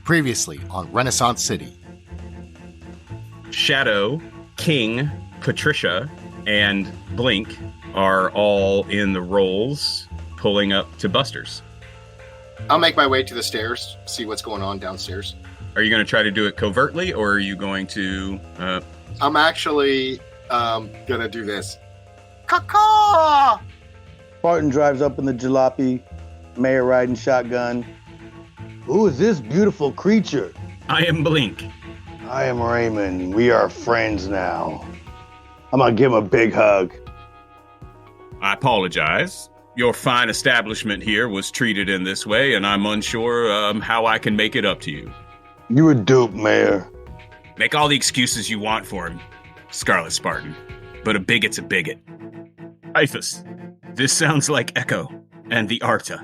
Previously on Renaissance City. Shadow, King, Patricia, and Blink are all in the rolls, pulling up to Buster's. I'll make my way to the stairs, see what's going on downstairs. Are you going to try to do it covertly, or are you going to... I'm actually going to do this. Caw-caw! Spartan drives up in the jalopy, Mayor riding shotgun. Who is this beautiful creature? I am Blink. I am Raymond. We are friends now. I'm going to give him a big hug. I apologize. Your fine establishment here was treated in this way, and I'm unsure how I can make it up to you. You a dupe, Mayor. Make all the excuses you want for him, Scarlet Spartan. But a bigot's a bigot. Iphis, this sounds like Echo and the Arta.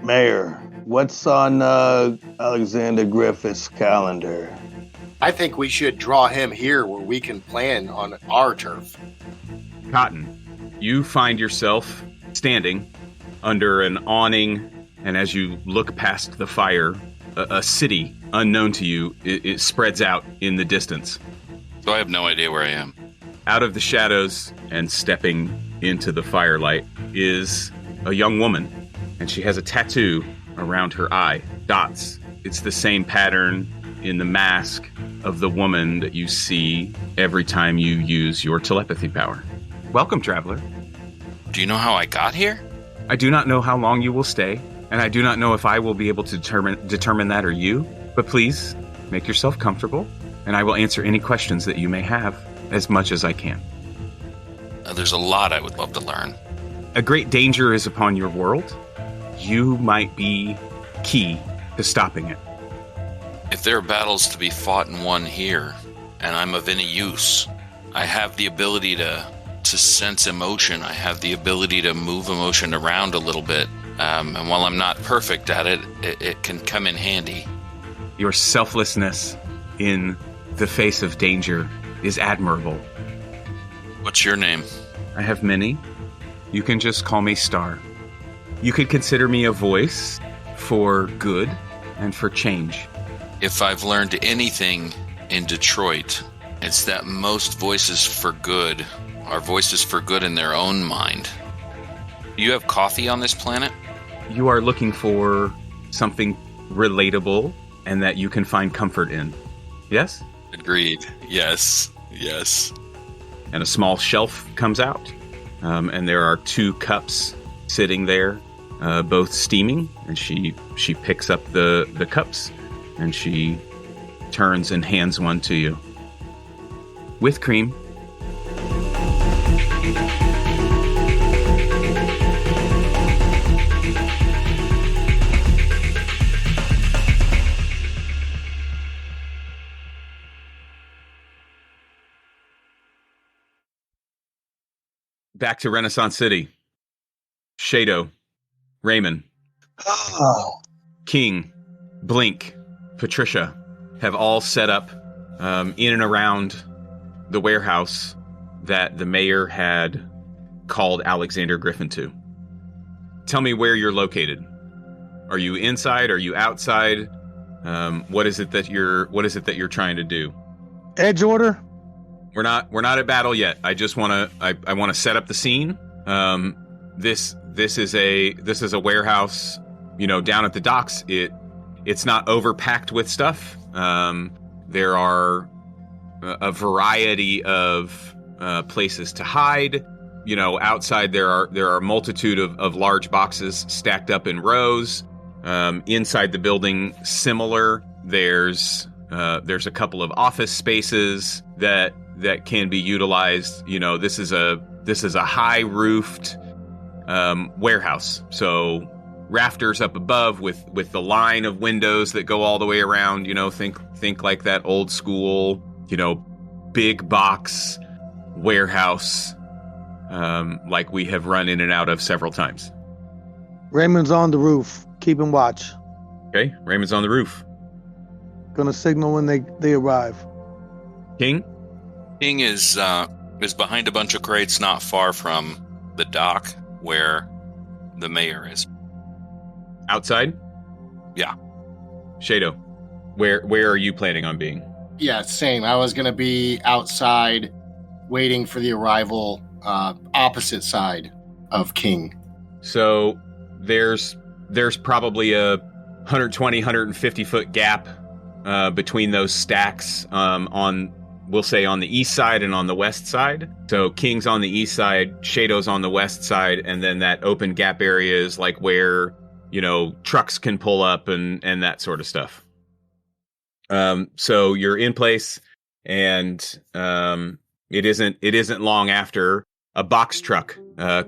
Mayor, what's on Alexander Griffith's calendar? I think we should draw him here where we can plan on our turf. Cotton, you find yourself standing under an awning, and as you look past the fire, a city unknown to you, it spreads out in the distance. So I have no idea where I am. Out of the shadows and stepping into the firelight is a young woman, and she has a tattoo around her eye, dots. It's the same pattern in the mask of the woman that you see every time you use your telepathy power. Welcome, traveler. Do you know how I got here? I do not know how long you will stay, and I do not know if I will be able to determine that or you, but please make yourself comfortable, and I will answer any questions that you may have as much as I can. There's a lot I would love to learn. A great danger is upon your world. You might be key to stopping it. If there are battles to be fought and won here, and I'm of any use, I have the ability to sense emotion. I have the ability to move emotion around a little bit. And while I'm not perfect at it, it can come in handy. Your selflessness in the face of danger is admirable. What's your name? I have many. You can just call me Star. You could consider me a voice for good and for change. If I've learned anything in Detroit, it's that most voices for good are voices for good in their own mind. Do you have coffee on this planet? You are looking for something relatable and that you can find comfort in. Yes? Agreed. Yes. Yes. And a small shelf comes out, and there are 2 cups sitting there, both steaming, and she picks up the cups, and she turns and hands one to you. With cream. Back to Renaissance City. Shadow, Raymond, King, Blink, Patricia have all set up in and around the warehouse that the mayor had called Alexander Griffin to. Tell me where you're located. Are you inside? Are you outside? What is it that you're trying to do? Edge order? We're not at battle yet. I just want to set up the scene. This is a warehouse, down at the docks. It's not overpacked with stuff. There are a variety of places to hide. Outside there are a multitude of large boxes stacked up in rows. Inside the building, similar. There's a couple of office spaces that can be utilized. This is a high roofed warehouse. So rafters up above with the line of windows that go all the way around. Think like that old school, big box warehouse, like we have run in and out of several times. Raymond's on the roof, keeping watch. Okay, Raymond's on the roof. Gonna signal when they arrive. King? King is behind a bunch of crates not far from the dock where the mayor is. Outside? Yeah. Shado, where are you planning on being? Yeah, same. I was going to be outside waiting for the arrival, opposite side of King. So there's probably a 120, 150 foot gap between those stacks we'll say on the east side and on the west side. So King's on the east side, Shado's on the west side, and then that open gap area is like where, trucks can pull up and that sort of stuff. So you're in place, and it isn't long after a box truck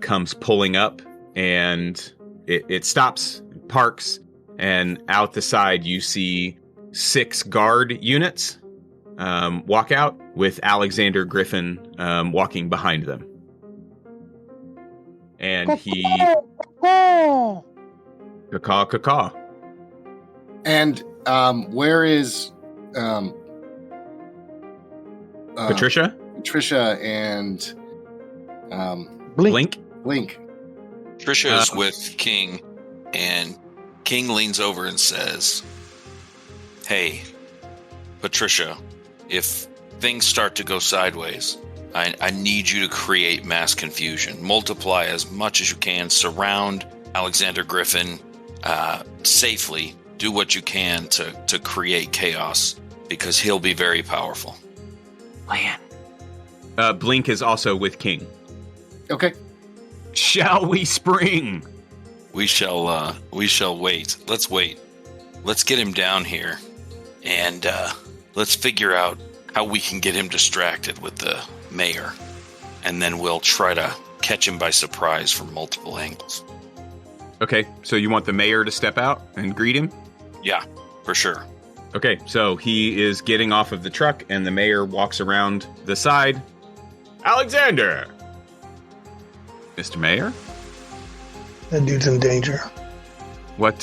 comes pulling up, and it stops, parks, and out the side you see 6 guard units walk out with Alexander Griffin walking behind them. And he... Caw. And where is Patricia? Patricia and Blink? Blink. Patricia is with King, and King leans over and says, "Hey, Patricia, if things start to go sideways, I need you to create mass confusion. Multiply as much as you can. Surround Alexander Griffin safely. Do what you can to create chaos, because he'll be very powerful." Plan. Blink is also with King. Okay. Shall we spring? We shall wait. Let's wait. Let's get him down here, and let's figure out how we can get him distracted with the mayor, and then we'll try to catch him by surprise from multiple angles. Okay, so you want the mayor to step out and greet him? Yeah, for sure. Okay, so he is getting off of the truck, and the mayor walks around the side. Alexander! Mr. Mayor? That dude's in danger. What's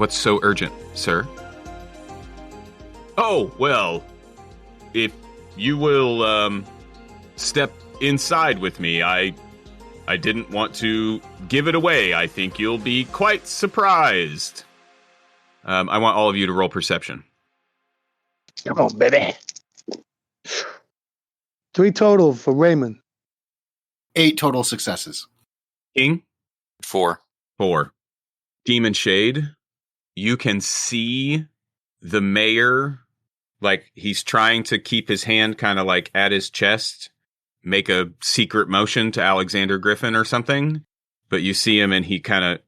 so urgent, sir? Oh, well, if you will step inside with me, I didn't want to give it away. I think you'll be quite surprised. I want all of you to roll perception. Come on, baby. 3 total for Raymond. 8 total successes. King? 4. 4. Demon Shade, you can see the mayor, like he's trying to keep his hand kind of like at his chest, make a secret motion to Alexander Griffin or something, but you see him and he kind of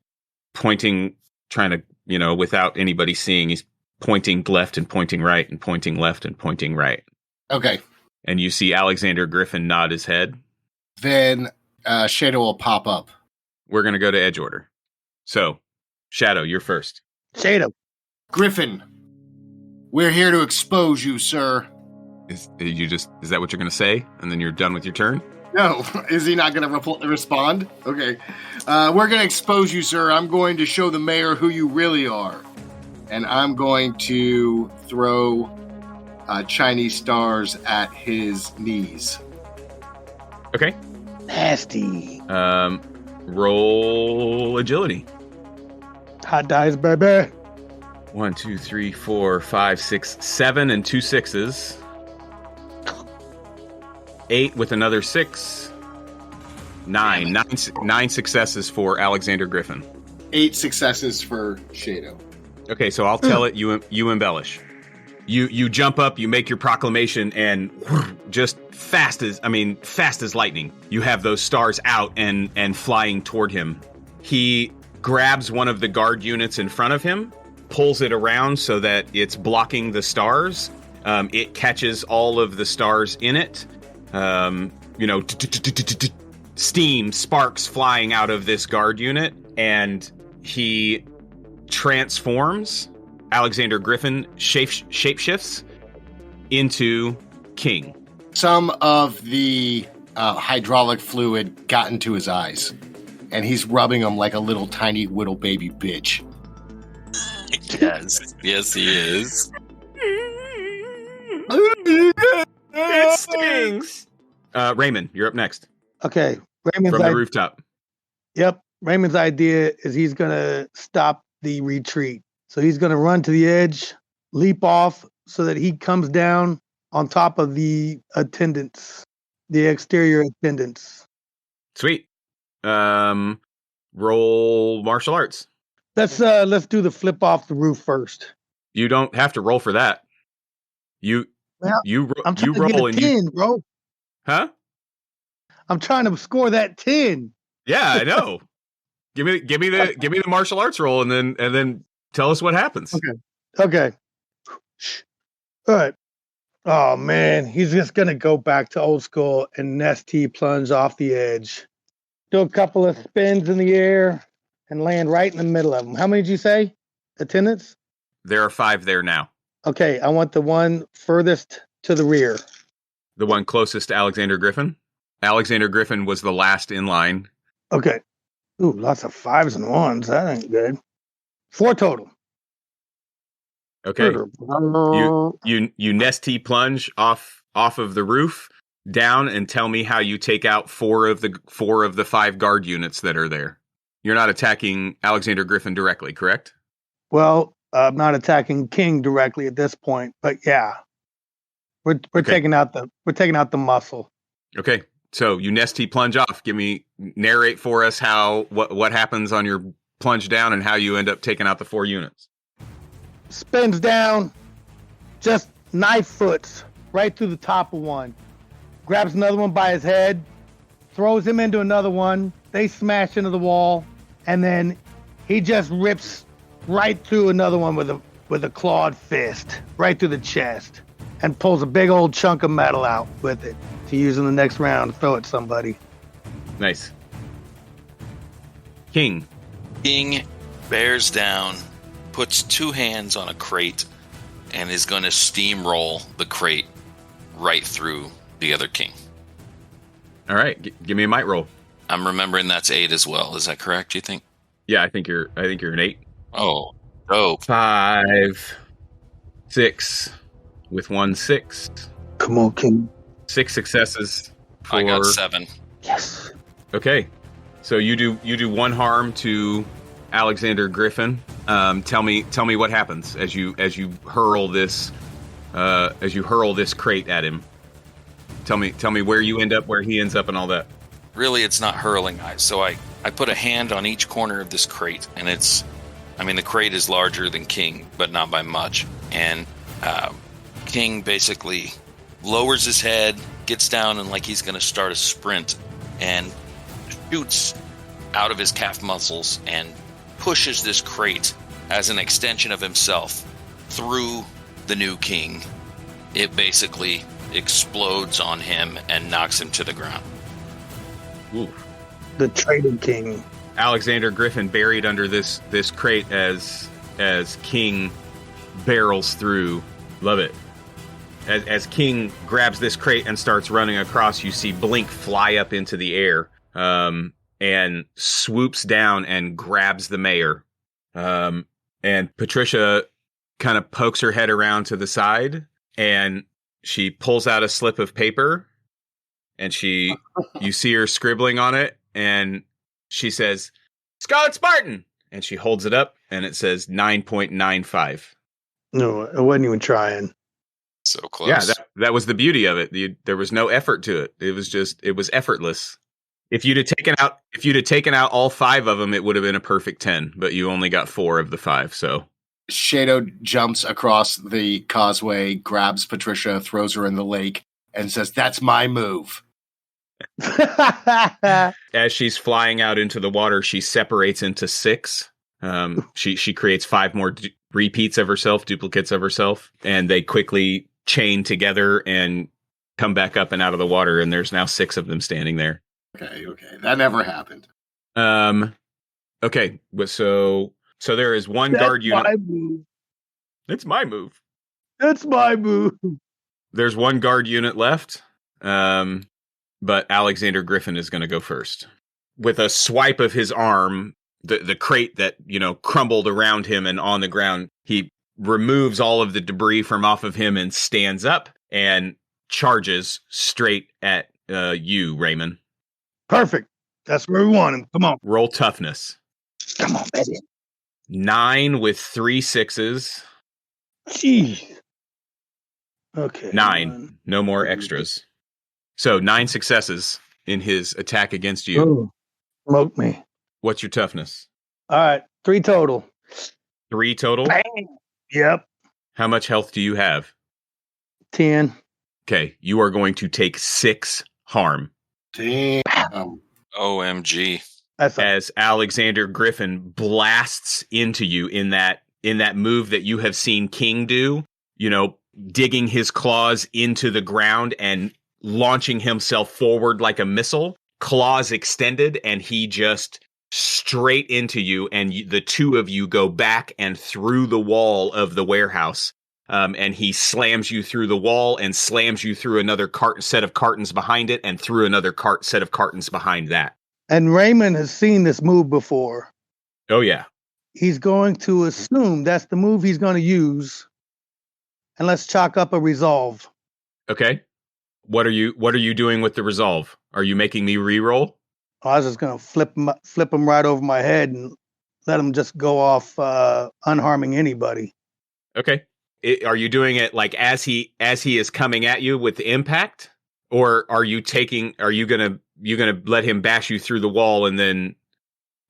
pointing, trying to, without anybody seeing, he's pointing left and pointing right and pointing left and pointing right. Okay. And you see Alexander Griffin nod his head. Then Shadow will pop up. We're going to go to edge order. So, Shadow, you're first. Shadow. Griffin, we're here to expose you, sir. Is that what you're going to say? And then you're done with your turn? No. Is he not going to respond? Okay. We're going to expose you, sir. I'm going to show the mayor who you really are. And I'm going to throw Chinese stars at his knees. Okay. Nasty. Roll agility. Hot dice, baby. 1, 2, 3, 4, 5, 6, 7, and 2 6s. 8 with another 6. 9. 9 successes for Alexander Griffin. 8 successes for Shadow. Okay, so I'll tell it. You embellish. You jump up. You make your proclamation, and just fast as lightning, you have those stars out and flying toward him. He grabs one of the guard units in front of him, pulls it around so that it's blocking the stars. It catches all of the stars in it. Steam, sparks flying out of this guard unit, and he transforms. Alexander Griffin shapeshifts into King. Some of the hydraulic fluid got into his eyes, and he's rubbing them like a little tiny little baby bitch. Yes, he is. Thanks. Raymond, you're up next. Okay, Raymond's From the rooftop. Yep, Raymond's idea is he's gonna stop the retreat. So he's gonna run to the edge, leap off, so that he comes down on top of the attendants, the exterior attendants. Sweet. Roll martial arts. Let's do the flip off the roof first. You don't have to roll for that. I'm trying to get a 10, bro. Huh? I'm trying to score that 10. Yeah, I know. give me the martial arts roll and then tell us what happens. Okay. All right. Oh man, he's just gonna go back to old school and nesty plunge off the edge. Do a couple of spins in the air and land right in the middle of them. How many did you say? Attendants? There are 5 there now. Okay, I want the one furthest to the rear. The one closest to Alexander Griffin? Alexander Griffin was the last in line. Okay. Ooh, lots of 5s and 1s. That ain't good. 4 total. Okay. You nesty plunge off of the roof down and tell me how you take out 4 of the 5 guard units that are there. You're not attacking Alexander Griffin directly, correct? Well, I'm not attacking King directly at this point, but yeah. We're taking out the muscle. Okay. So you nesty plunge off. Narrate for us what happens on your plunge down and how you end up taking out the 4 units. Spins down, just knife foots right through the top of one. Grabs another one by his head, throws him into another one. They smash into the wall, and then he just rips right through another one with a clawed fist, right through the chest, and pulls a big old chunk of metal out with it to use in the next round to throw at somebody. Nice. King bears down, puts 2 hands on a crate, and is going to steamroll the crate right through the other king. All right, give me a might roll. I'm remembering that's 8 as well. Is that correct, you think? Yeah, I think you're an 8. Oh, dope. 5, 6, with 1 6. Come on, King. 6 successes. I got 7. Yes. Okay, so you do 1 harm to Alexander Griffin. Tell me what happens as you hurl this crate at him. Tell me where you end up, where he ends up, and all that. Really, it's not hurling. So I put a hand on each corner of this crate, and the crate is larger than King, but not by much. And King basically lowers his head, gets down, and like he's going to start a sprint, and shoots out of his calf muscles and pushes this crate as an extension of himself through the new King. It basically explodes on him and knocks him to the ground. Ooh. The traitor King. Alexander Griffin buried under this crate as King barrels through. Love it. As King grabs this crate and starts running across, you see Blink fly up into the air and swoops down and grabs the mayor. And Patricia kind of pokes her head around to the side, and she pulls out a slip of paper, and you see her scribbling on it, and she says, "Scarlet Spartan!" And she holds it up, and it says 9.95. No, I wasn't even trying. So close. Yeah, that was the beauty of it. There was no effort to it. It was effortless. If you'd have taken out all 5 of them, it would have been a perfect 10, but you only got 4 of the 5, so. Shadow jumps across the causeway, grabs Patricia, throws her in the lake, and says, "That's my move." As she's flying out into the water, she separates into 6. She creates 5 more repeats of herself, duplicates of herself, and they quickly chain together and come back up and out of the water, and there's now 6 of them standing there. Okay. That never happened. Okay, so there is 1 guard unit. That's my move. It's my move. There's 1 guard unit left, but Alexander Griffin is going to go first. With a swipe of his arm, the crate that, crumbled around him and on the ground, he removes all of the debris from off of him and stands up and charges straight at you, Raymond. Perfect. That's where we want him. Come on. Roll toughness. Come on, baby. 9 with 3 6s. Jeez. Okay. 9. No more extras. So 9 successes in his attack against you. Ooh, smoke me. What's your toughness? All right. 3 total. 3 total? Bang. Yep. How much health do you have? 10. Okay, you are going to take 6 harm. Damn. OMG. As Alexander Griffin blasts into you in that move that you have seen King do, digging his claws into the ground and launching himself forward like a missile, claws extended, and he just straight into you, and the two of you go back and through the wall of the warehouse. And he slams you through the wall and slams you through another set of cartons behind it and through another set of cartons behind that. And Raymond has seen this move before. Oh, yeah. He's going to assume that's the move he's going to use. And let's chalk up a resolve. Okay. What are you doing with the resolve? Are you making me re-roll? I was just going to flip him right over my head and let him just go off unharming anybody. Okay. Are you doing it like as he is coming at you with the impact, or are you gonna let him bash you through the wall and then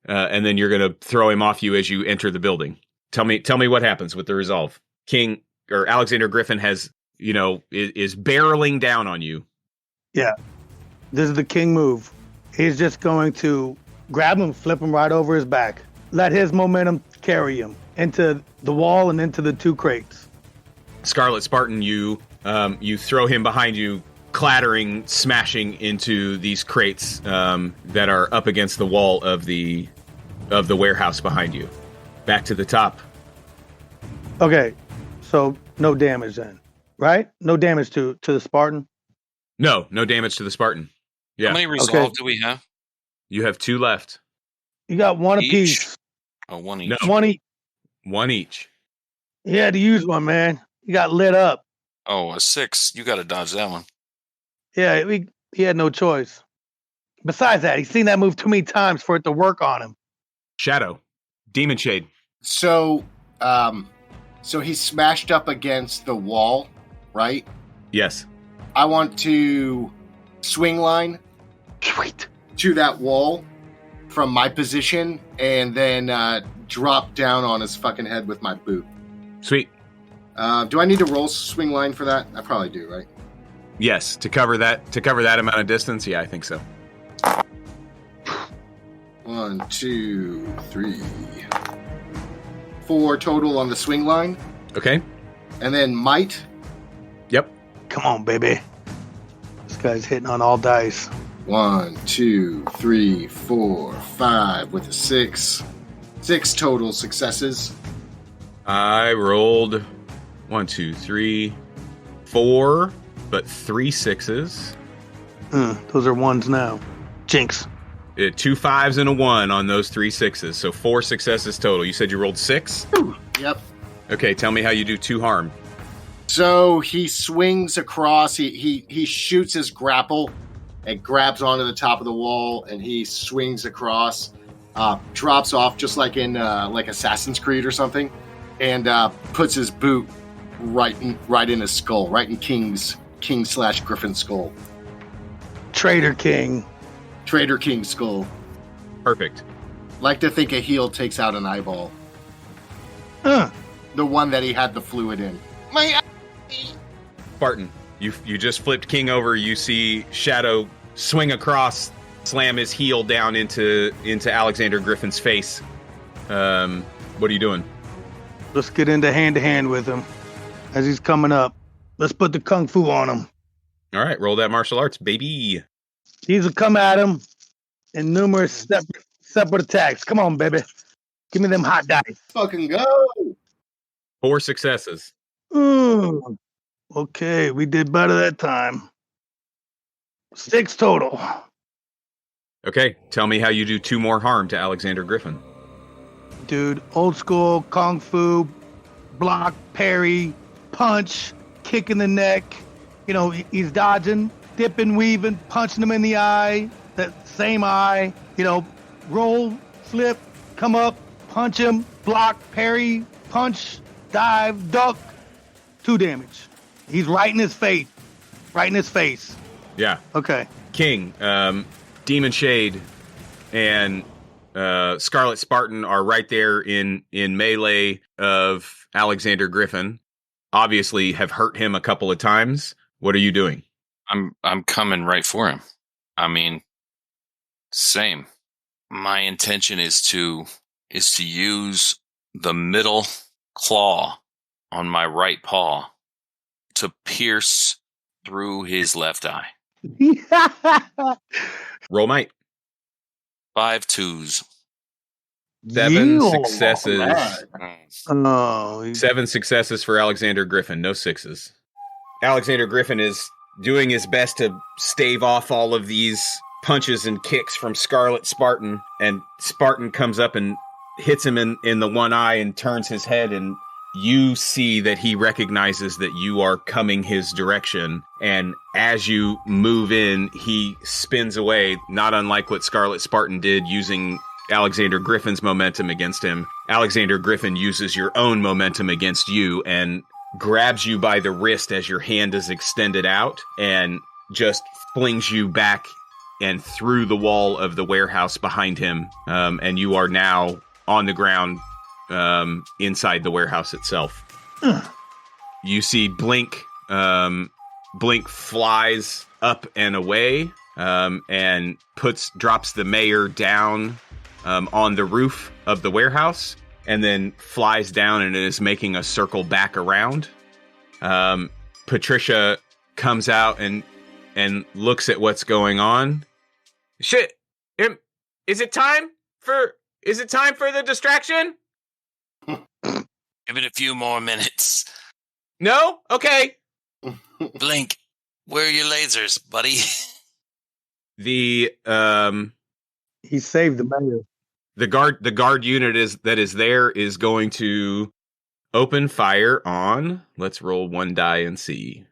you're gonna throw him off you as you enter the building? Tell me what happens with the resolve. King or Alexander Griffin is barreling down on you. Yeah, this is the king move. He's just going to grab him, flip him right over his back, let his momentum carry him into the wall and into the 2 crates. Scarlet Spartan, you throw him behind you, clattering, smashing into these crates that are up against the wall of the warehouse behind you. Back to the top. Okay, so no damage then, right? No damage to the Spartan? No damage to the Spartan. Yeah. How many resolve do we have? You have 2 left. You got 1 apiece. Oh, 1 each. No. 1 each. You had to use one, man. You got lit up. Oh, a 6. You got to dodge that one. Yeah, he had no choice. Besides that, he's seen that move too many times for it to work on him. Shadow. Demon Shade. So he's smashed up against the wall, right? Yes. I want to swing line to that wall from my position and then drop down on his fucking head with my boot. Sweet. Do I need to roll swing line for that? I probably do, right? Yes, to cover that amount of distance. Yeah, I think so. 1, 2, 3, 4 total on the swing line. Okay. And then might. Yep. Come on, baby. This guy's hitting on all dice. 1, 2, 3, 4, 5 with a 6. 6 total successes. I rolled 1, 2, 3, 4, but 3 6s. Those are 1s now. Jinx. 2 5s and a 1 on those 3 6s, so 4 successes total. You said you rolled 6? Yep. Okay, tell me how you do 2 harm. So he swings across. He shoots his grapple and grabs onto the top of the wall, and he swings across, drops off just like in like Assassin's Creed or something, and puts his boot right in his skull, right in King/Griffin's skull. Traitor King skull. Perfect. Like to think a heel takes out an eyeball. The one that he had the fluid in. Spartan, you just flipped King over. You see Shadow swing across, slam his heel down into Alexander Griffin's face. What are you doing? Let's get into hand-to-hand with him as he's coming up. Let's put the kung fu on him. All right, roll that martial arts, baby. These will come at him in numerous separate attacks. Come on, baby. Give me them hot dice. Fucking go. 4 successes. Okay, we did better that time. 6 total. Okay, tell me how you do 2 more harm to Alexander Griffin. Dude, old school kung fu, block, parry, punch, kick in the neck, he's dodging, dipping, weaving, punching him in the eye, that same eye, roll, flip, come up, punch him, block, parry, punch, dive, duck, 2 damage. He's right in his face. Yeah. Okay. King, Demon Shade, and Scarlet Spartan are right there in melee of Alexander Griffin. Obviously have hurt him a couple of times. What are you doing? I'm coming right for him. I mean, same. My intention is to use the middle claw on my right paw to pierce through his left eye. Roll might. 5 2s. 7 successes. Oh, 7 successes for Alexander Griffin. No 6s. Alexander Griffin is doing his best to stave off all of these punches and kicks from Scarlet Spartan, and Spartan comes up and hits him in the one eye and turns his head, and you see that he recognizes that you are coming his direction, and as you move in, he spins away, not unlike what Scarlet Spartan did using Alexander Griffin's momentum against him. Alexander Griffin uses your own momentum against you and grabs you by the wrist as your hand is extended out and just flings you back and through the wall of the warehouse behind him. And you are now on the ground inside the warehouse itself. You see Blink. Blink flies up and away and drops the mayor down on the roof of the warehouse, and then flies down and is making a circle back around. Patricia comes out and looks at what's going on. Shit! Is it time for the distraction? Give it a few more minutes. No? Okay. Blink, where are your lasers, buddy? The he saved the mayor. The guard unit is going to open fire on. Let's roll 1 die and see.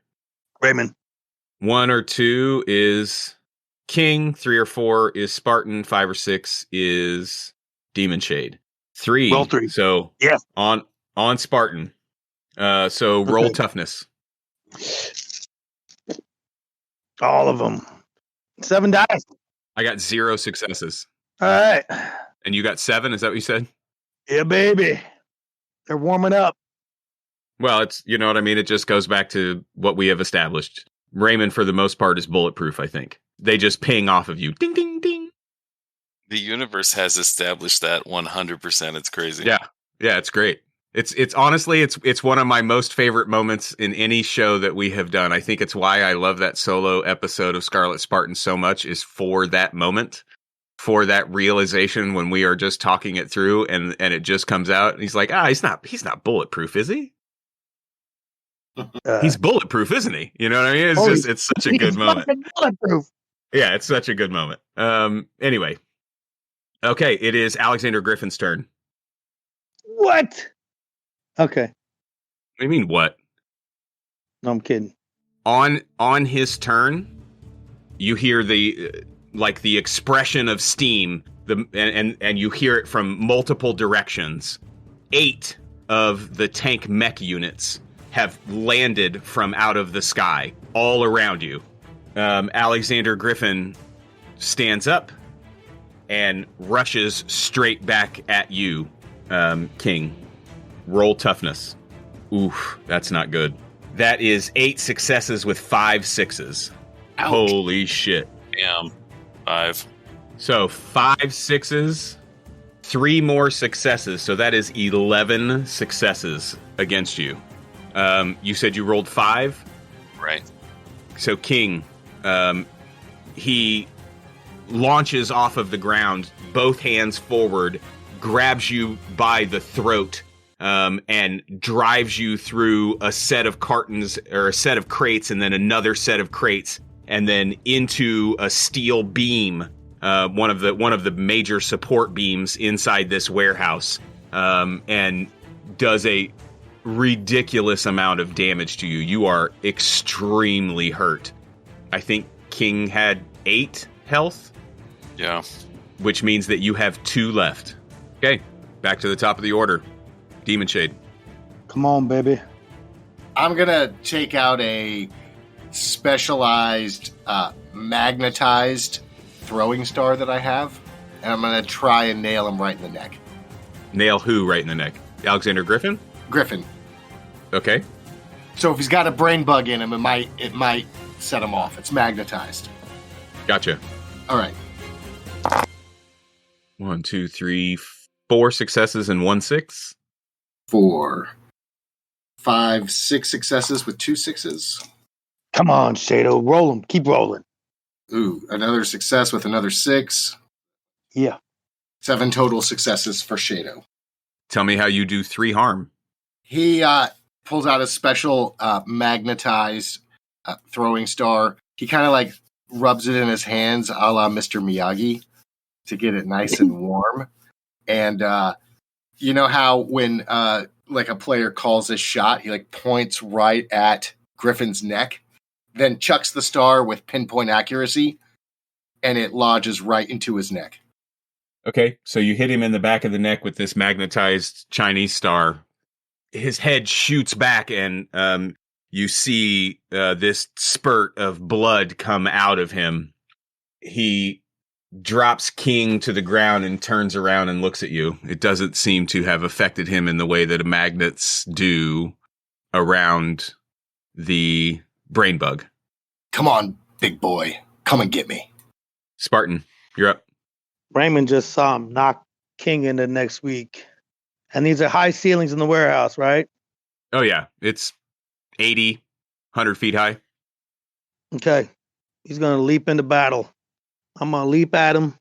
Raymond. 1 or 2 is King. 3 or 4 is Spartan. 5 or 6 is Demon Shade. 3. Roll 3. So yeah, on Spartan. So roll toughness. All of them. 7 dice. I got 0 successes. All right. And you got 7? Is that what you said? Yeah, baby. They're warming up. Well, it's, you know what I mean? It just goes back to what we have established. Raymond, for the most part, is bulletproof, I think. They just ping off of you. Ding, ding, ding. The universe has established that 100%. It's crazy. Yeah, it's great. It's honestly, it's one of my most favorite moments in any show that we have done. I think it's why I love that solo episode of Scarlet Spartan so much, is for that moment, for that realization when we are just talking it through and it just comes out. And he's like, he's not bulletproof, is he? He's bulletproof, isn't he? You know what I mean? It's such a good moment. Bulletproof. Yeah, it's such a good moment. Anyway. Okay, it is Alexander Griffin's turn. What? Okay. What do you mean, what? No, I'm kidding. On his turn, you hear the expression of steam, and you hear it from multiple directions. 8 of the tank mech units have landed from out of the sky, all around you. Alexander Griffin stands up and rushes straight back at you, King. Roll toughness. Oof, that's not good. That is 8 successes with 5 6s. Ouch. Holy shit. Damn. 5. So 5 6s, 3 more successes. So that is 11 successes against you. You said you rolled 5? Right. So King, he launches off of the ground, both hands forward, grabs you by the throat, and drives you through a set of cartons or a set of crates, and then another set of crates, and then into a steel beam, one of the major support beams inside this warehouse, and does a ridiculous amount of damage to you. You are extremely hurt. I think King had 8 health. Yeah. Which means that you have 2 left. Okay, back to the top of the order. Demon Shade. Come on, baby. I'm going to take out a specialized, magnetized throwing star that I have, and I'm going to try and nail him right in the neck. Nail who right in the neck? Alexander Griffin? Griffin. Okay. So if he's got a brain bug in him, it might set him off. It's magnetized. Gotcha. All right. 1, 2, 3, 4 successes and 1 6. 4, 5, 6 successes with 2 6s. Come on, Shado. Roll them. Keep rolling. Ooh, another success with another 6. Yeah. 7 total successes for Shado. Tell me how you do 3 harm. He pulls out a special magnetized throwing star. He kind of like rubs it in his hands a la Mr. Miyagi to get it nice and warm. And you know how when like a player calls a shot, he like points right at Griffin's neck, then chucks the star with pinpoint accuracy, and it lodges right into his neck. Okay, so you hit him in the back of the neck with this magnetized Chinese star. His head shoots back, and you see this spurt of blood come out of him. He drops King to the ground and turns around and looks at you. It doesn't seem to have affected him in the way that magnets do around the brain bug. Come on, big boy. Come and get me. Spartan, you're up. Raymond just saw him knock King into next week. And these are high ceilings in the warehouse, right? Oh, yeah. It's 80, 100 feet high. Okay. He's going to leap into battle. I'm going to leap at him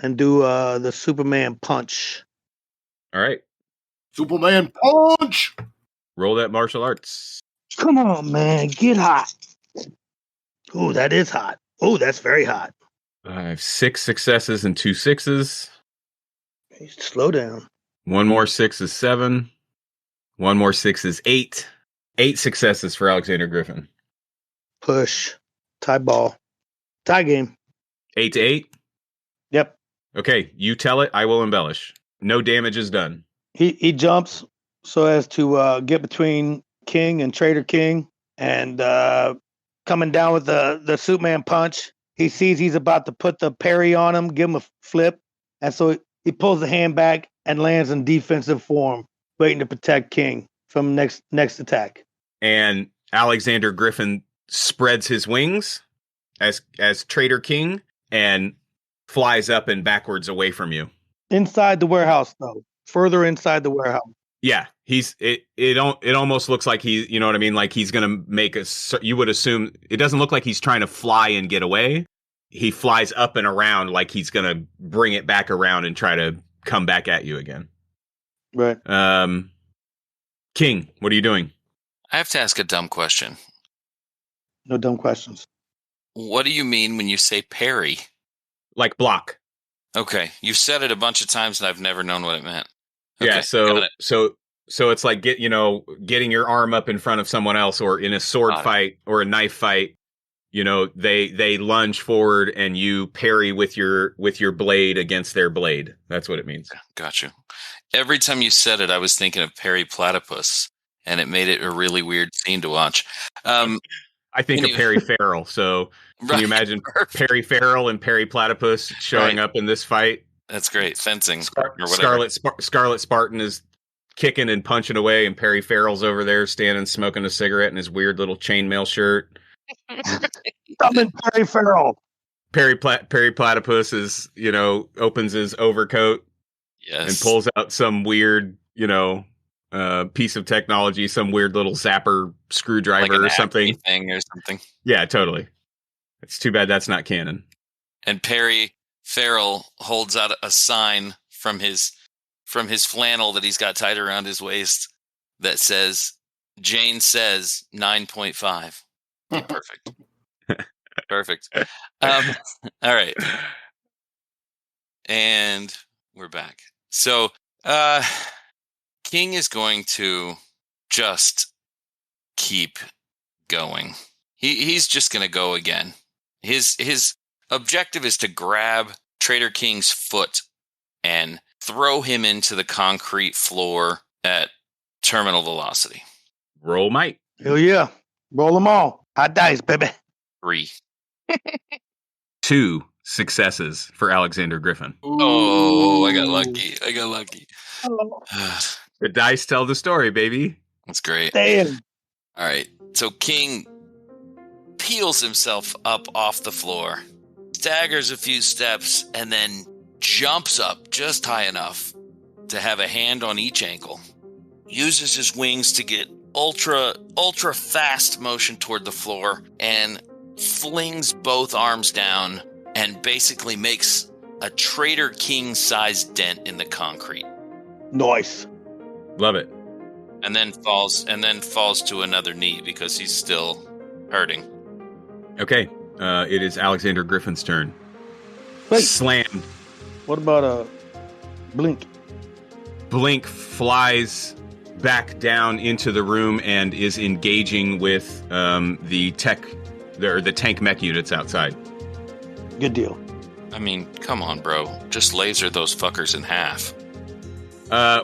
and do the Superman punch. All right. Superman punch! Roll that martial arts. Come on, man. Get hot. Oh, that is hot. Oh, that's very hot. I have 6 successes and 2 6s. Slow down. 1 more 6 is 7. 1 more 6 is 8. 8 successes for Alexander Griffin. Push. Tie ball. Tie game. 8 to 8? Yep. Okay, you tell it, I will embellish. No damage is done. He jumps so as to get between King and Trader King, and coming down with the Superman punch. He sees he's about to put the parry on him, give him a flip, and so he pulls the hand back and lands in defensive form, waiting to protect King from next attack. And Alexander Griffin spreads his wings as Trader King and flies up and backwards away from you. Inside the warehouse, though. Further inside the warehouse. Yeah, it almost looks like he, you know what I mean? Like he's going to make you would assume, it doesn't look like he's trying to fly and get away. He flies up and around like he's going to bring it back around and try to come back at you again. Right. King, what are you doing? I have to ask a dumb question. No dumb questions. What do you mean when you say parry? Like block. Okay, you've said it a bunch of times and I've never known what it meant. Okay, yeah, so it's like getting your arm up in front of someone else, or in a sword fight or a knife fight, they lunge forward and you parry with your blade against their blade. That's what it means. Got you. Every time you said it, I was thinking of Perry Platypus, and it made it a really weird scene to watch. I think of Perry Farrell. So can you imagine Perry Farrell and Perry Platypus showing up in this fight? That's great. Fencing or whatever. Scarlet Spartan is kicking and punching away, and Perry Farrell's over there standing smoking a cigarette in his weird little chainmail shirt. I'm in Perry Farrell. Perry Platypus is, opens his overcoat and pulls out some weird, piece of technology, some weird little zapper screwdriver like or something. Thing or something. Yeah, totally. It's too bad that's not canon. And Perry Farrell holds out a sign from his flannel that he's got tied around his waist that says, "Jane says 9.5." Perfect. Perfect. All right. And we're back. So, King is going to just keep going. He's just going to go again. His objective is to grab Trader King's foot and throw him into the concrete floor at terminal velocity. Roll might. Hell yeah. Roll them all. Hot dice, baby. 3. 2 successes for Alexander Griffin. Oh, I got lucky. The dice tell the story, baby. That's great. Damn. All right. So King peels himself up off the floor, staggers a few steps, and then jumps up just high enough to have a hand on each ankle. Uses his wings to get ultra fast motion toward the floor and flings both arms down and basically makes a Trader King-sized dent in the concrete. Nice. Love it. And then falls to another knee because he's still hurting. Okay. It is Alexander Griffin's turn. Wait. Slammed. What about Blink? Blink flies back down into the room and is engaging with the tank mech units outside. Good deal. I mean, come on, bro. Just laser those fuckers in half.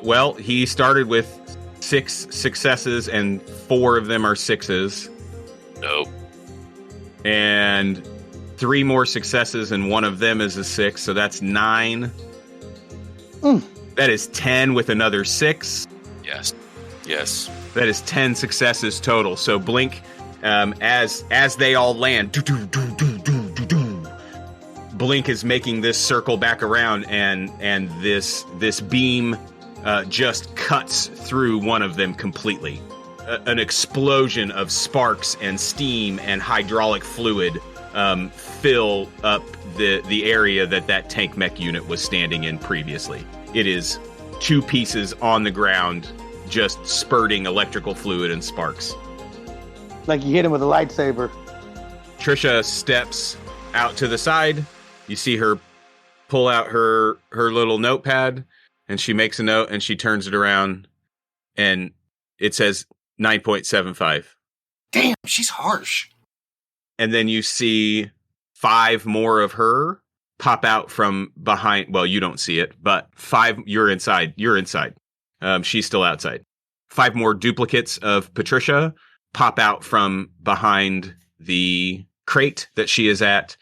Well, he started with 6 successes and 4 of them are 6s. Nope. And 3 more successes and 1 of them is a 6, so that's 9. That is 10 with another 6. Yes. That is 10 successes total. So Blink, as they all land, Blink is making this circle back around, and this beam just cuts through one of them completely. An explosion of sparks and steam and hydraulic fluid fill up the area that tank mech unit was standing in previously. It is 2 pieces on the ground, just spurting electrical fluid and sparks. Like you hit him with a lightsaber. Trisha steps out to the side. You see her pull out her little notepad, and she makes a note, and she turns it around, and it says 9.75. Damn, she's harsh. And then you see 5 more of her pop out from behind. Well, you don't see it, but 5, you're inside. She's still outside. 5 more duplicates of Patricia pop out from behind the crate that she is at,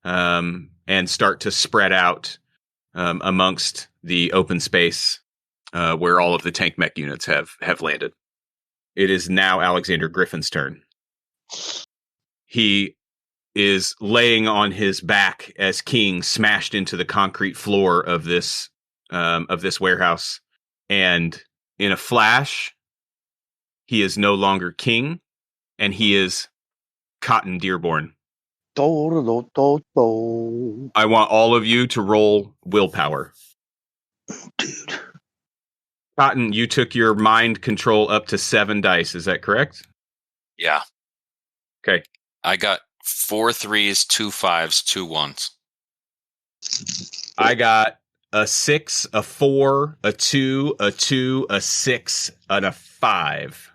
and start to spread out amongst the open space where all of the tank mech units have landed. It is now Alexander Griffin's turn. He is laying on his back as King smashed into the concrete floor of this warehouse, and in a flash, he is no longer King, and he is Cotton Dearborn. I want all of you to roll willpower. Dude. Cotton, you took your mind control up to 7 dice. Is that correct? Yeah. Okay. I got 4 3s, 2 5s, 2 1s. I got a 6, a 4, a 2, a 2, a 6, and a 5.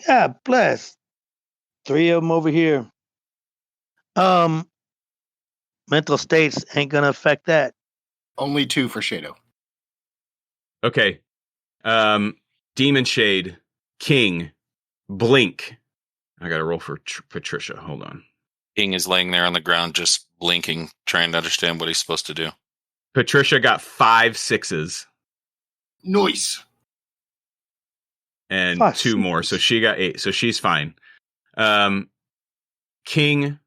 Yeah, bless. 3 of them over here. Mental states ain't gonna affect that. Only 2 for Shadow. Okay. Demon Shade, King, Blink. I gotta roll for Patricia. Hold on. King is laying there on the ground, just blinking, trying to understand what he's supposed to do. Patricia got 5 6s. Nice. And 5 2 more, so she got 8. So she's fine. King,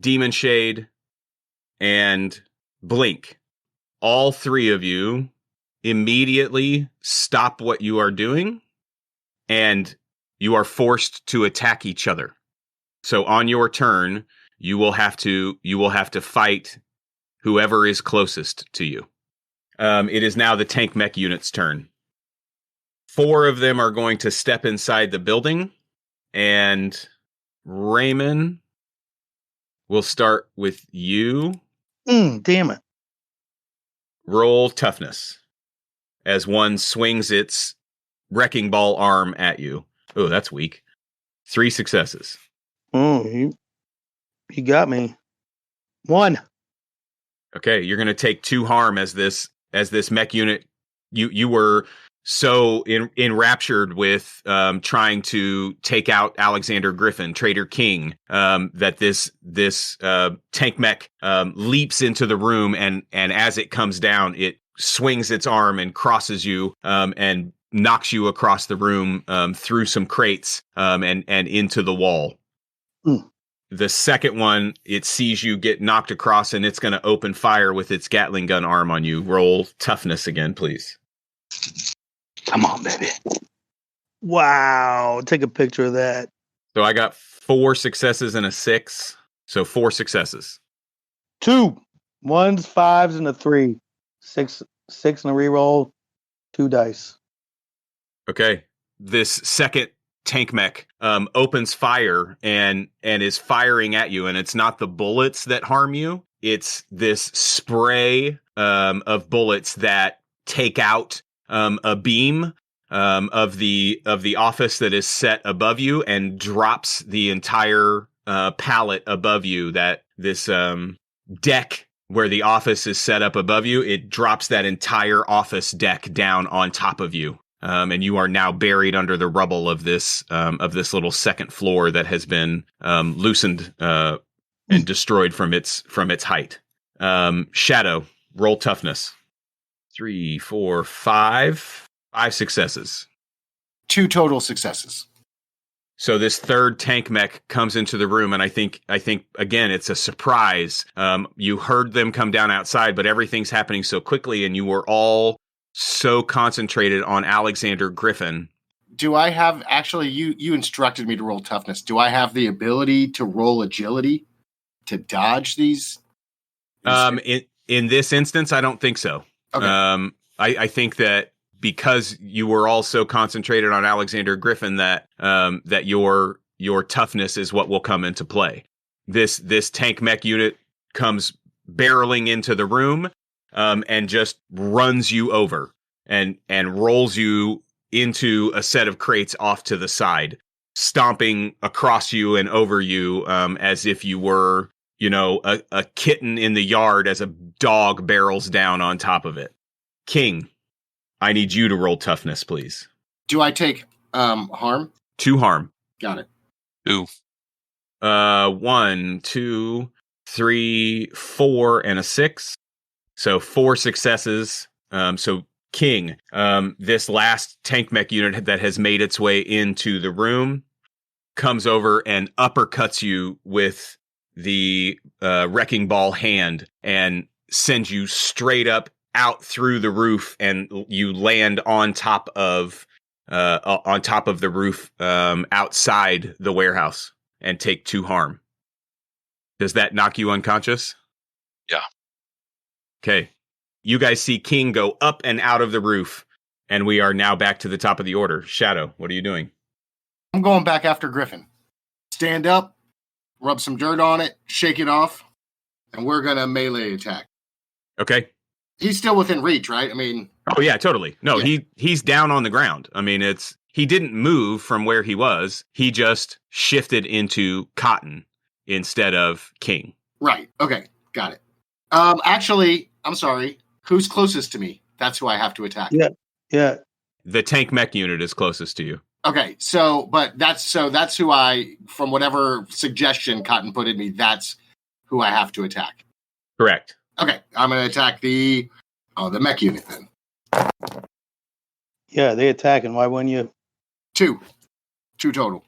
Demon Shade, and Blink. All 3 of you immediately stop what you are doing, and you are forced to attack each other. So on your turn, you will have to fight whoever is closest to you. It is now the tank mech unit's turn. 4 of them are going to step inside the building, and Raymond, we'll start with you. Damn it. Roll toughness as one swings its wrecking ball arm at you. Oh, that's weak. 3 successes. Oh, you got me. 1. Okay, you're going to take 2 harm as this mech unit. You were so enraptured with trying to take out Alexander Griffin, Traitor King, that this tank mech leaps into the room, and as it comes down, it swings its arm and crosses you and knocks you across the room through some crates and into the wall. Mm. The second one, it sees you get knocked across, and it's going to open fire with its Gatling gun arm on you. Roll toughness again, please. Come on, baby. Wow. Take a picture of that. So I got 4 successes and a 6. So 4 successes. 2. 1s, 5s, and a 3. 6 and a reroll. 2 dice. Okay. This second tank mech opens fire and is firing at you, and it's not the bullets that harm you. It's this spray of bullets that take out a beam of the office that is set above you and drops the entire pallet above you. That this deck where the office is set up above you, it drops that entire office deck down on top of you. And you are now buried under the rubble of this little second floor that has been loosened and destroyed from its height. Shadow, roll toughness. 3, 4, 5. 5 successes. 2 total successes. So this third tank mech comes into the room, and I think again it's a surprise. You heard them come down outside, but everything's happening so quickly, and you were all so concentrated on Alexander Griffin. Do I have, actually, you instructed me to roll toughness. Do I have the ability to roll agility to dodge these? In this instance, I don't think so. Okay. I think that because you were all so concentrated on Alexander Griffin that your toughness is what will come into play. This tank mech unit comes barreling into the room and just runs you over and rolls you into a set of crates off to the side, stomping across you and over you as if you were, a kitten in the yard as a dog barrels down on top of it. King, I need you to roll toughness, please. Do I take harm? 2 harm. Got it. 2. 1, 2, 3, 4, and a 6. So 4 successes. So King, this last tank mech unit that has made its way into the room comes over and uppercuts you with the wrecking ball hand and sends you straight up out through the roof, and you land on top of the roof outside the warehouse and take 2 harm. Does that knock you unconscious? Yeah. Okay. You guys see King go up and out of the roof, and we are now back to the top of the order. Shadow, what are you doing? I'm going back after Griffin. Stand up, rub some dirt on it, shake it off, and we're going to melee attack. Okay. He's still within reach, right? I mean... Oh, yeah, totally. No, yeah. He's down on the ground. I mean, he didn't move from where he was. He just shifted into Cotton instead of King. Right. Okay. Got it. Actually, I'm sorry. Who's closest to me? That's who I have to attack. Yeah. The tank mech unit is closest to you. Okay. But that's who I, from whatever suggestion Cotton put in me, that's who I have to attack. Correct. Okay. I'm going to attack the mech unit then. Yeah, they attacking. Why wouldn't you? 2 total.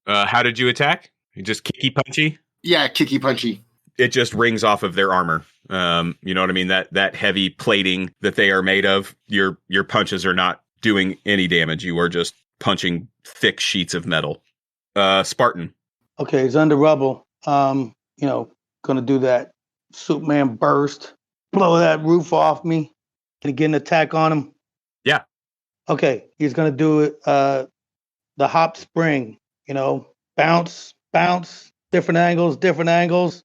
How did you attack? You just kicky punchy? Yeah, kicky punchy. It just rings off of their armor. You know what I mean? That heavy plating that they are made of, your punches are not doing any damage. You are just punching thick sheets of metal. Spartan. Okay, he's under rubble. Gonna do that Superman burst, blow that roof off me. Can he get an attack on him? Yeah. Okay, he's gonna do it. The hop spring. Bounce, different angles.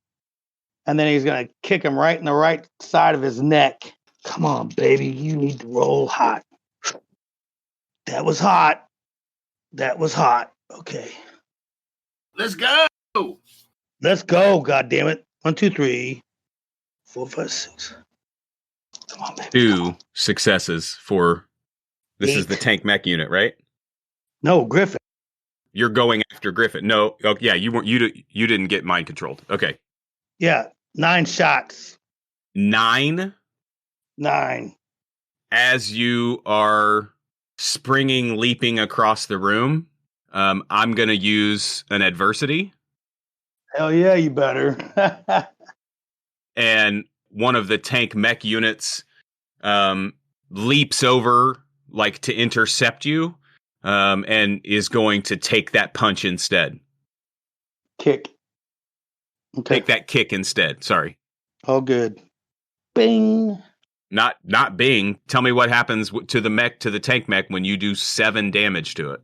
And then he's going to kick him right in the right side of his neck. Come on, baby. You need to roll hot. That was hot. That was hot. Okay. Let's go. Let's go, goddammit. 1, 2, 3, 4, 5, 6. Come on, baby. 2 successes for... This is 8. the tank mech unit, right? No, Griffin. You're going after Griffin. No, oh, yeah, you weren't. You didn't get mind controlled. Okay, Yeah, 9 shots. 9. 9. As you are springing, leaping across the room, I'm gonna use an adversity, Hell yeah, you better. and one of the tank mech units leaps over, like to intercept you, and is going to take that punch instead. Kick. Okay. Take that kick instead. Sorry. All good. Bing. Not Bing. Tell me what happens to the tank mech when you do 7 damage to it.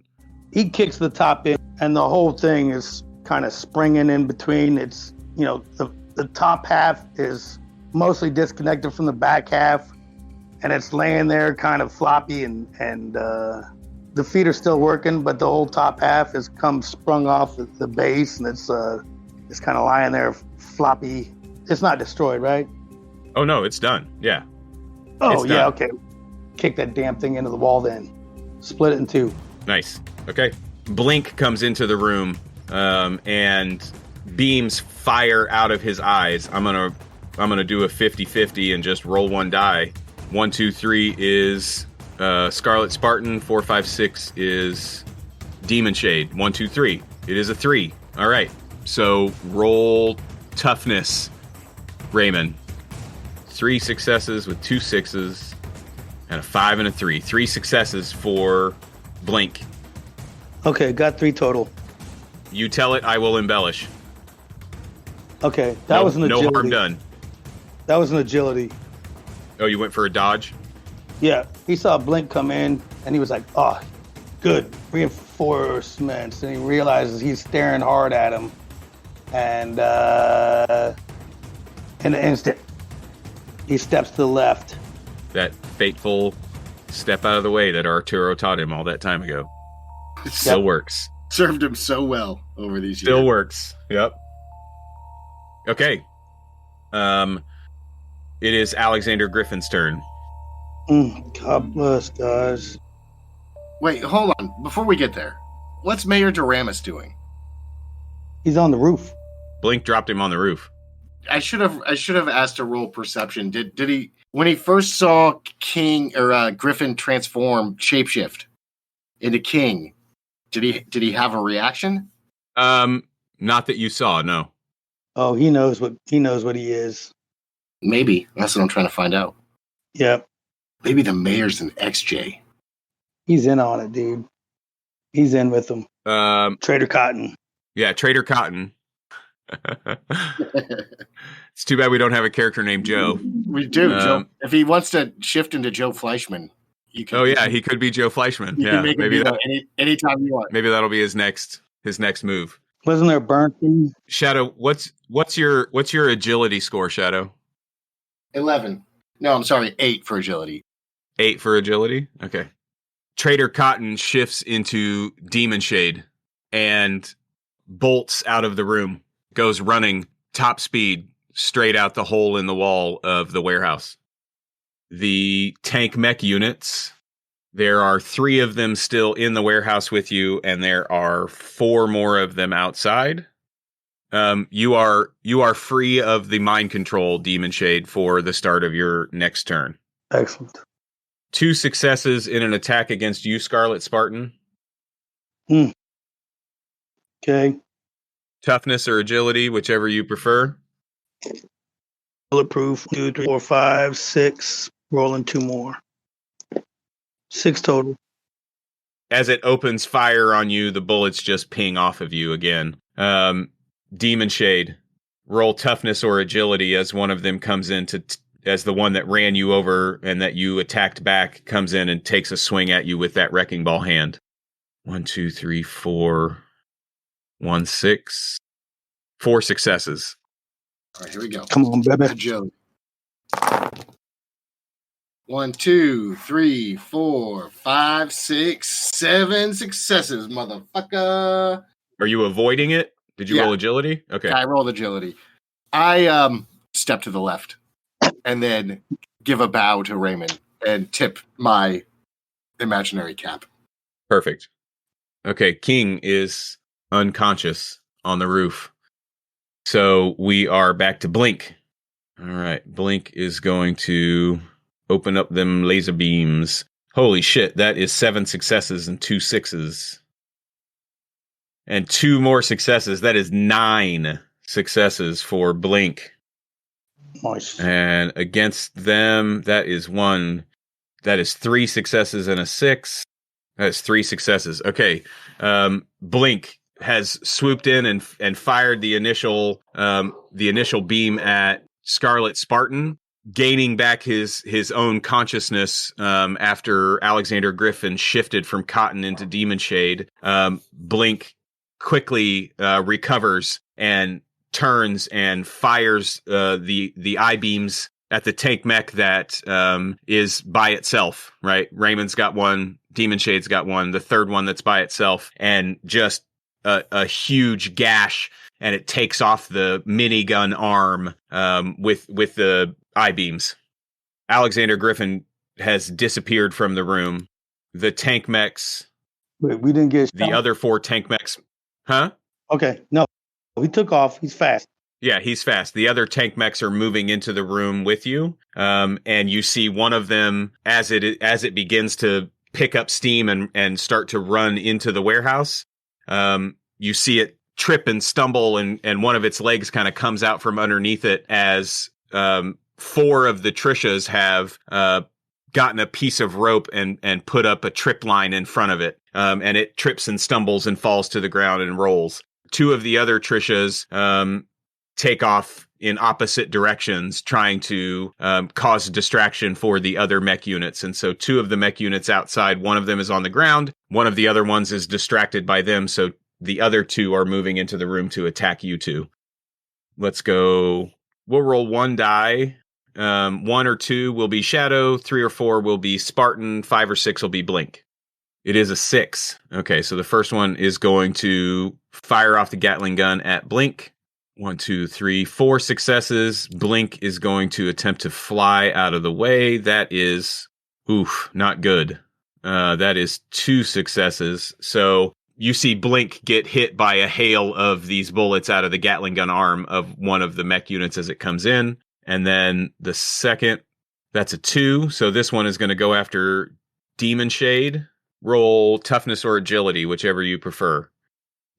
He kicks the top in, and the whole thing is kind of springing in between. It's, the top half is mostly disconnected from the back half, and it's laying there kind of floppy, and the feet are still working, but the whole top half has sprung off the base, and it's kind of lying there floppy. It's not destroyed, right? Oh no, it's done. Yeah. Oh, It's yeah, done. okay. Kick that damn thing into the wall then. Split it in 2. Nice. Okay. Blink comes into the room, and beams fire out of his eyes. I'm gonna do a 50-50 and just roll 1 die. 1, 2, 3 is Scarlet Spartan. 4, 5, 6 is Demon Shade. 1, 2, 3. It is a 3. All right. So roll toughness, Raymond. 3 successes with 2 6s, and a 5 and a 3. 3 successes for Blink. Okay, got 3 total. You tell it, I will embellish. Okay, that was an agility. No harm done. That was an agility. Oh, you went for a dodge? Yeah, he saw Blink come in, and he was like, oh, good, reinforcements. And he realizes he's staring hard at him. And in an instant, he steps to the left. That fateful step out of the way that Arturo taught him all that time ago. Still works. Served him so well over these years. Still works. Yep. Okay. It is Alexander Griffin's turn. God bless, guys. Wait, hold on. Before we get there, what's Mayor Doramus doing? He's on the roof. Blink dropped him on the roof. I should have asked to roll perception. Did he, when he first saw Griffin transform, shapeshift into King? Did he have a reaction? Not that you saw, no. Oh, he knows what he is. Maybe that's what I'm trying to find out. Yep, Maybe the mayor's an XJ. he's in on it, dude. He's in with them. Trader Cotton. Yeah, Trader Cotton. It's too bad we don't have a character named Joe. We do. Joe, if he wants to shift into Joe Fleischman, you can. Oh yeah, he could be Joe Fleischman. You Yeah, can make him do that anytime you want. maybe that'll be his next move. Wasn't there a burn thing? Shadow, what's your agility score, Shadow? 11. No, I'm sorry, 8 for agility. 8 for agility? Okay. Trader Cotton shifts into Demon Shade and bolts out of the room, goes running top speed straight out the hole in the wall of the warehouse. The tank mech units, there are 3 of them still in the warehouse with you, and there are 4 more of them outside. You are free of the mind control, Demon Shade, for the start of your next turn. Excellent. 2 successes in an attack against you, Scarlet Spartan. Okay. Toughness or agility, whichever you prefer. Bulletproof. 2, 3, 4, 5, 6. Rolling 2 more. 6 total. As it opens fire on you, the bullets just ping off of you again. Demon Shade, roll toughness or agility as one of them comes in as the one that ran you over and that you attacked back comes in and takes a swing at you with that wrecking ball hand. 1, 2, 3, 4. 1, 6. 4 successes. All right, here we go. Come on, baby. Agility. 1, 2, 3, 4, 5, 6, 7 successes, motherfucker. Are you avoiding it? Did you Yeah. roll agility? Okay. I rolled agility. I step to the left and then give a bow to Raymond and tip my imaginary cap. Perfect. Okay, King is unconscious on the roof. So we are back to Blink. All right, Blink is going to open up them laser beams. Holy shit, that is 7 successes and 2 sixes. And 2 more successes. That is 9 successes for Blink. Nice. And against them, that is 3 successes and a 6. That's 3 successes. Okay. Blink has swooped in and fired the initial beam at Scarlet Spartan, gaining back his own consciousness after Alexander Griffin shifted from Cotton into Demon Shade. Blink quickly recovers and turns and fires the I-beams at the tank mech that is by itself, right? Raymond's got one, Demon Shade's got one, the third one that's by itself, and just a huge gash, and it takes off the minigun arm with the I-beams. Alexander Griffin has disappeared from the room. The tank mechs... Wait, we didn't get the shot. other 4 tank mechs... Huh? Okay, no. He took off. He's fast. Yeah, he's fast. The other tank mechs are moving into the room with you, and you see one of them as it begins to pick up steam and start to run into the warehouse. You see it trip and stumble, and one of its legs kind of comes out from underneath it as 4 of the Trishas have gotten a piece of rope and put up a trip line in front of it, and it trips and stumbles and falls to the ground and rolls. 2 of the other Trishas take off in opposite directions, trying to cause distraction for the other mech units. And so 2 of the mech units outside, one of them is on the ground, one of the other ones is distracted by them, so the other 2 are moving into the room to attack you 2. Let's go. We'll roll 1 die. 1 or 2 will be Shadow, 3 or 4 will be Spartan, 5 or 6 will be Blink. It is a 6. Okay, so the first one is going to fire off the Gatling gun at Blink. 1, 2, 3, 4 successes. Blink is going to attempt to fly out of the way. That is, not good. That is 2 successes. So you see Blink get hit by a hail of these bullets out of the Gatling gun arm of one of the mech units as it comes in. And then the second, that's a 2. So this one is going to go after Demon Shade. Roll toughness or agility, whichever you prefer.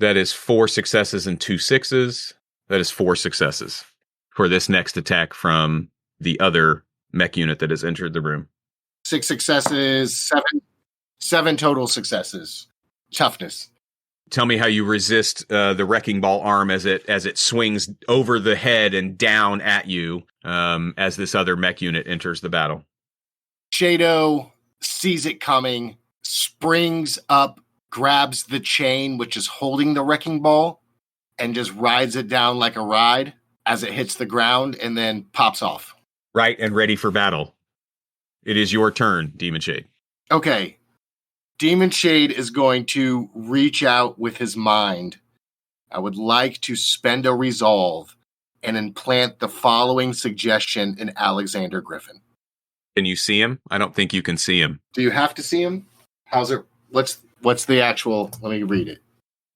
That is 4 successes and 2 sixes. That is 4 successes for this next attack from the other mech unit that has entered the room. 6 successes, 7 total successes. Toughness. Tell me how you resist the wrecking ball arm as it swings over the head and down at you as this other mech unit enters the battle. Shadow sees it coming, springs up, grabs the chain which is holding the wrecking ball, and just rides it down like a ride as it hits the ground and then pops off. Right, and ready for battle. It is your turn, Demon Shade. Okay. Demon Shade is going to reach out with his mind. I would like to spend a resolve and implant the following suggestion in Alexander Griffin. Can you see him? I don't think you can see him. Do you have to see him? How's it? What's the actual? Let me read it.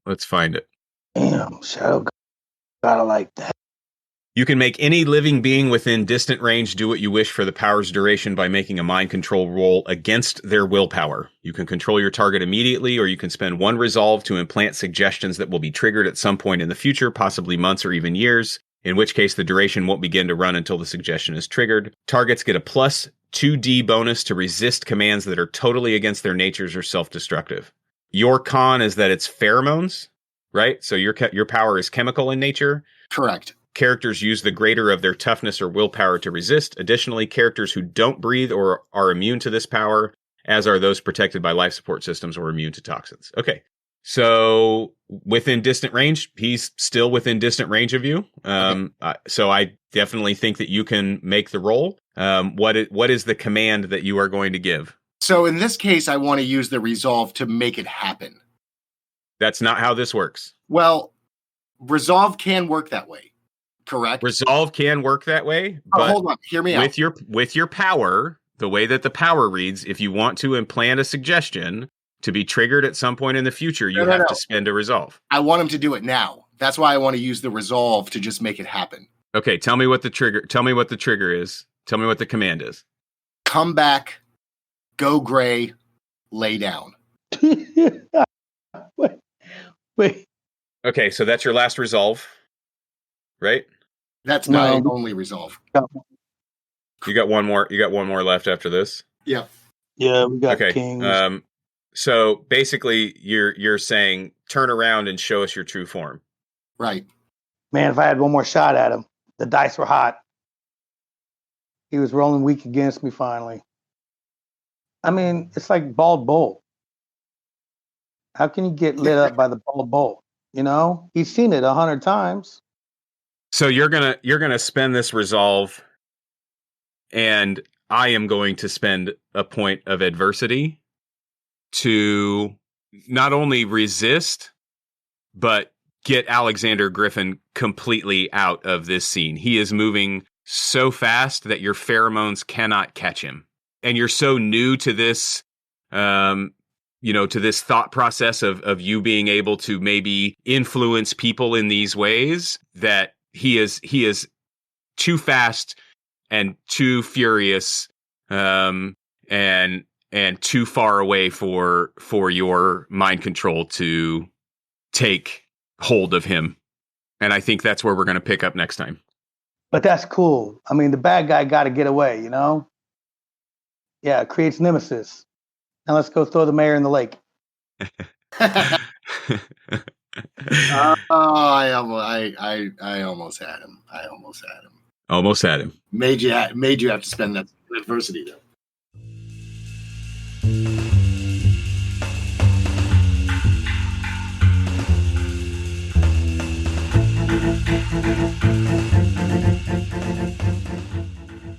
Let's find it. Damn, Shadow gotta like that. You can make any living being within distant range do what you wish for the power's duration by making a mind control roll against their willpower. You can control your target immediately, or you can spend 1 resolve to implant suggestions that will be triggered at some point in the future, possibly months or even years, in which case the duration won't begin to run until the suggestion is triggered. Targets get a plus 2d bonus to resist commands that are totally against their natures or self-destructive. Your con is that it's pheromones, right? So your power is chemical in nature. Correct. Characters use the greater of their toughness or willpower to resist. Additionally, characters who don't breathe or are immune to this power, as are those protected by life support systems or immune to toxins. Okay, So within distant range, he's still within distant range of you. So I definitely think that you can make the roll. What is the command that you are going to give? So in this case, I want to use the resolve to make it happen. That's not how this works. Well, resolve can work that way, correct? Resolve can work that way, but hold on, hear me out. With your power, the way that the power reads, if you want to implant a suggestion to be triggered at some point in the future, you have to spend a resolve. I want him to do it now. That's why I want to use the resolve to just make it happen. Okay, tell me what the trigger is. Tell me what the command is. Come back, go gray, lay down. Wait. Okay, so that's your last resolve, right? That's my only resolve. You got one more left after this? Yeah. Yeah, we got kings. So basically you're saying turn around and show us your true form. Right. Man, if I had one more shot at him, the dice were hot. He was rolling weak against me finally. I mean, it's like bald bull. How can you get lit up by the bald bull? You know, he's seen it 100 times. So you're gonna spend this resolve, and I am going to spend a point of adversity to not only resist, but get Alexander Griffin completely out of this scene. He is moving so fast that your pheromones cannot catch him. And you're so new to this, to this thought process of you being able to maybe influence people in these ways that he is too fast and too furious, and too far away for your mind control to take hold of him. And I think that's where we're going to pick up next time. But that's cool. I mean, the bad guy got to get away, you know? Yeah, it creates nemesis. Now let's go throw the mayor in the lake. I almost had him. Almost had him. Made you have to spend that adversity, though.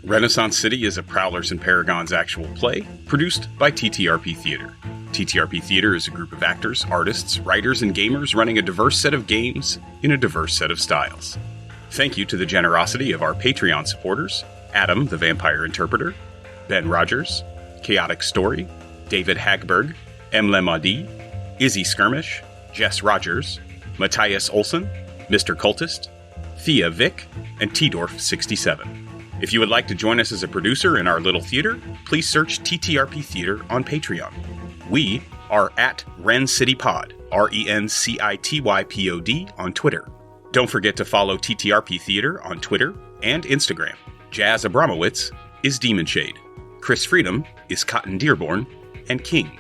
Renaissance City is a Prowlers and Paragons actual play produced by TTRP Theater. TTRP Theater is a group of actors, artists, writers, and gamers running a diverse set of games in a diverse set of styles. Thank you to the generosity of our Patreon supporters, Adam, the Vampire Interpreter, Ben Rogers, Chaotic Story, David Hagberg, Emlem Adi, Izzy Skirmish, Jess Rogers, Matthias Olsen, Mr. Cultist, Thea Vick, and T-Dorf67. If you would like to join us as a producer in our little theater, please search TTRP Theater on Patreon. We are at Ren City Pod, RENCITYPOD on Twitter. Don't forget to follow TTRP Theater on Twitter and Instagram. Jazz Abramowitz is Demon Shade. Chris Freedom is Cotton Dearborn and King.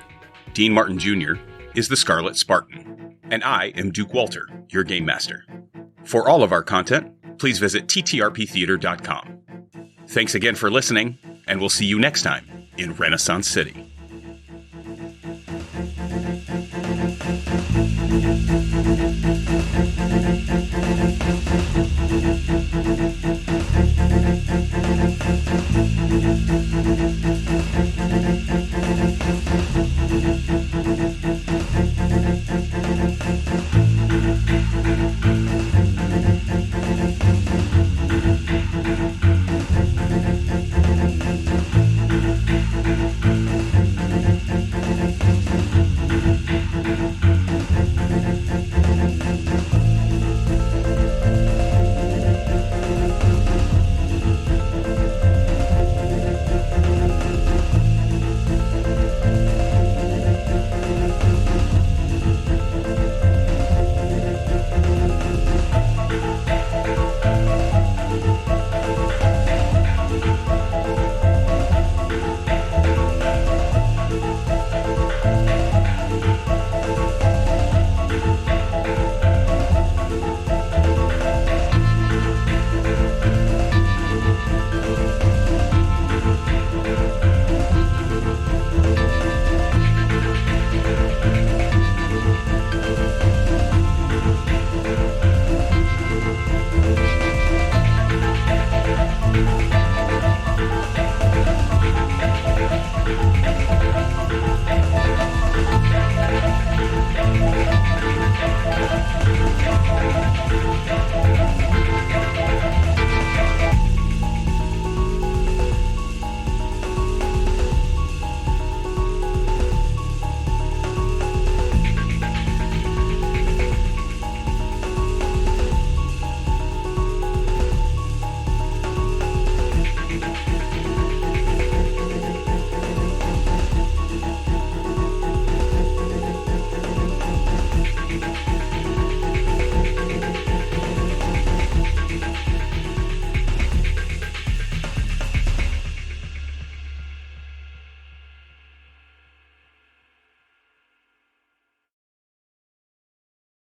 Dean Martin Jr. is the Scarlet Spartan. And I am Duke Walter, your Game Master. For all of our content, please visit ttrptheater.com. Thanks again for listening, and we'll see you next time in Renaissance City.